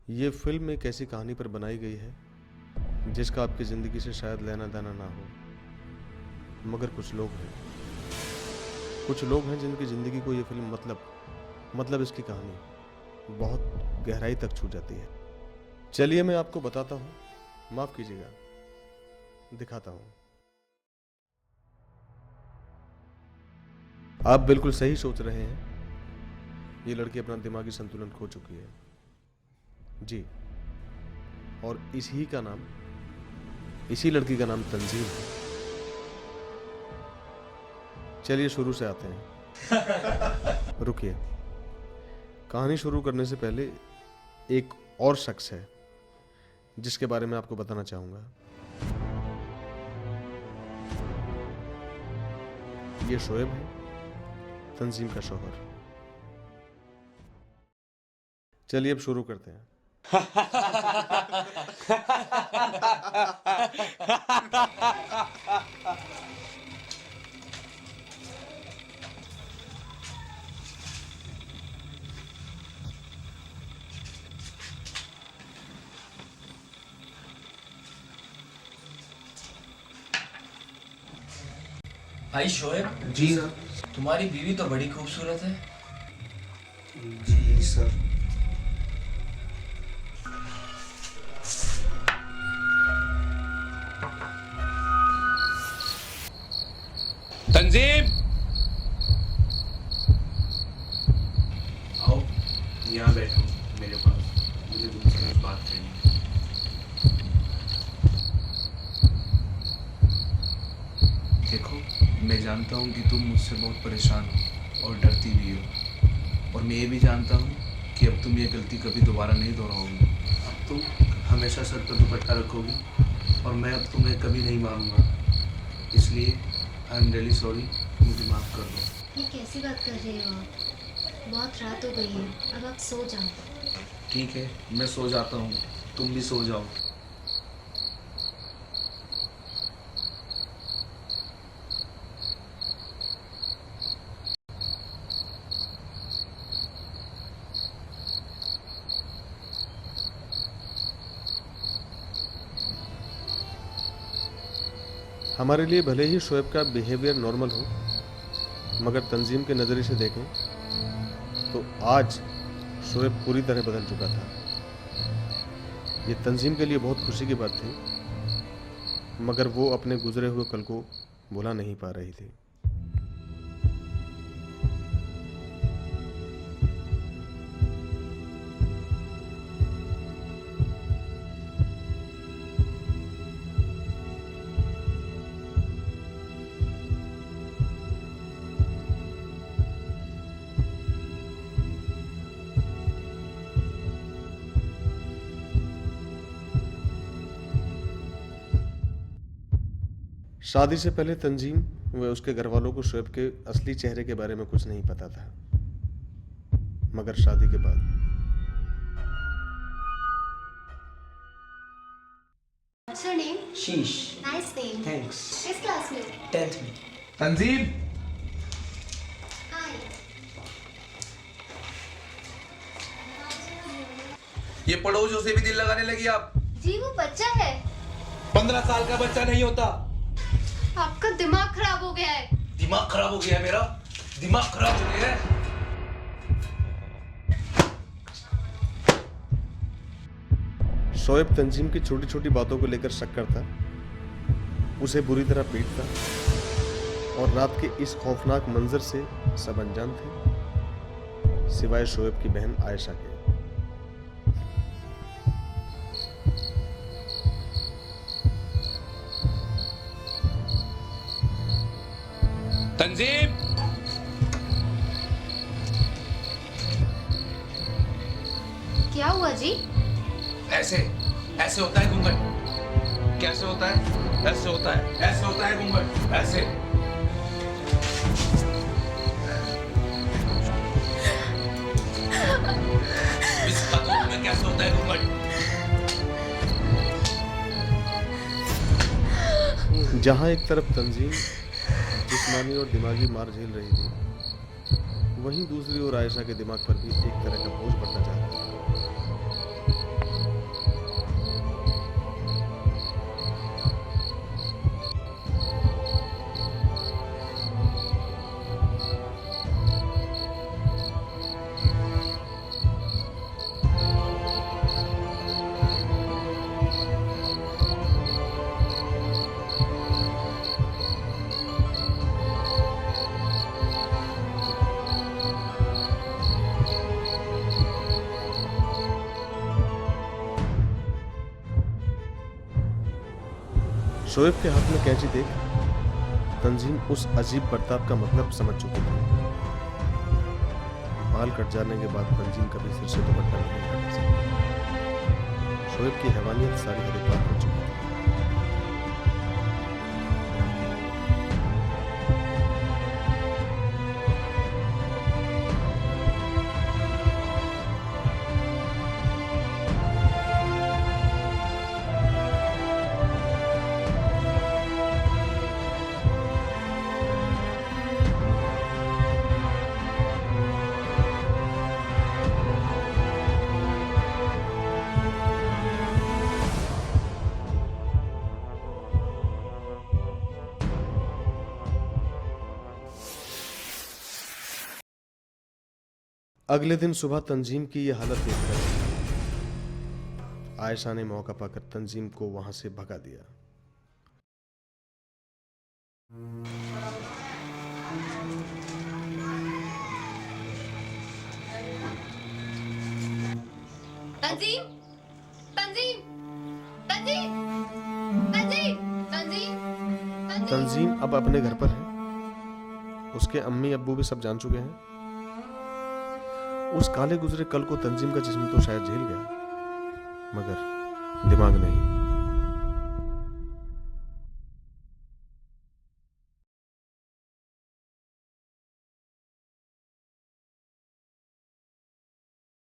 ये फ़िल्म एक ऐसी कहानी पर बनाई गई है जिसका आपकी ज़िंदगी से शायद लेना-देना ना हो। मगर कुछ लोग हैं जिनकी ज़िंदगी को ये फ़िल्म मतलब इसकी कहानी बहुत गहराई तक छू जाती है। चलिए मैं आपको बताता हूँ, माफ़ कीजिएगा, दिखाता हूँ। आप बिल्कुल सही सोच रहे हैं, ये लड़की अपना दिमागी संतुलन खो चुकी है। जी, और इसी लड़की का नाम तंजीम है। चलिए शुरू से आते हैं। रुकिए, कहानी शुरू करने से पहले एक और शख्स है जिसके बारे में आपको बताना चाहूंगा। ये शोएब है, तंजीम का शौहर। चलिए अब शुरू करते हैं। भाई शोएब जी सर। तुम्हारी बीवी तो बड़ी खूबसूरत है। जी सर। तंजीम, आओ यहाँ बैठो मेरे पास, मुझे तुमसे कुछ बात करनी है। देखो, मैं जानता हूँ कि तुम मुझसे बहुत परेशान हो और डरती भी हो, और मैं ये भी जानता हूँ कि अब तुम ये गलती कभी दोबारा नहीं दोहराओगी। अब तुम हमेशा सर पर दुपट्टा रखोगी और मैं अब तुम्हें कभी नहीं मारूंगा। इसलिए आई एम रियली सॉरी, मुझे माफ़ कर दो। ये कैसी बात कर रहे हो आप? बहुत रात हो गई है, अब आप सो जाओ। ठीक है, मैं सो जाता हूँ, तुम भी सो जाओ। हमारे लिए भले ही शोएब का बिहेवियर नॉर्मल हो, मगर तंजीम के नज़रिए से देखें तो आज शोएब पूरी तरह बदल चुका था। ये तंजीम के लिए बहुत खुशी की बात थी, मगर वो अपने गुजरे हुए कल को भुला नहीं पा रही थी। शादी से पहले तंजीम व उसके घर वालों को शोएब के असली चेहरे के बारे में कुछ नहीं पता था, मगर शादी के बाद What's your name? शीश। Nice name. थैंक्स। किस क्लास में? 10th में। तंजीम, Hi. ये पड़ोसियों से भी दिल लगाने लगी आप। जी वो बच्चा है। 15 साल का बच्चा नहीं होता। आपका दिमाग खराब हो गया है। दिमाग खराब हो गया है मेरा, दिमाग खराब हो गया है। शोएब तंजीम की छोटी छोटी बातों को लेकर शक करता, उसे बुरी तरह पीटता, और रात के इस खौफनाक मंजर से सब अनजान थे, सिवाय शोएब की बहन आयशा के। तंजीम, क्या हुआ जी? ऐसे ऐसे होता है घूंघट। कैसे होता है? ऐसे होता है, ऐसे होता है घूंघट, ऐसे। इसका तो तुम्हें कैसे होता है घूंघट? जहां एक तरफ तंजीम जिस्मानी और दिमागी मार झेल रही थी, वहीं दूसरी ओर आयशा के दिमाग पर भी एक तरह का बोझ पड़ता जा रहा था। शोएब के हाथ में कैंची देख तंजीम उस अजीब बर्ताव का मतलब समझ चुकी थी। बाल कट जाने के बाद तंजीम कभी सिर से दुपट्टा नहीं हटा सकती। शोएब की हैवानियत सारी हद पार हो चुकी थी। अगले दिन सुबह तंजीम की यह हालत देखकर आयशा ने मौका पाकर तंजीम को वहां से भगा दिया। तंजीम तंजीम तंजीम तंजीम तंजीम तंजीम तंजीम अब अपने घर पर है। उसके अम्मी अब्बू भी सब जान चुके हैं। उस काले गुजरे कल को तंजीम का जिस्म तो शायद झेल गया, मगर दिमाग नहीं।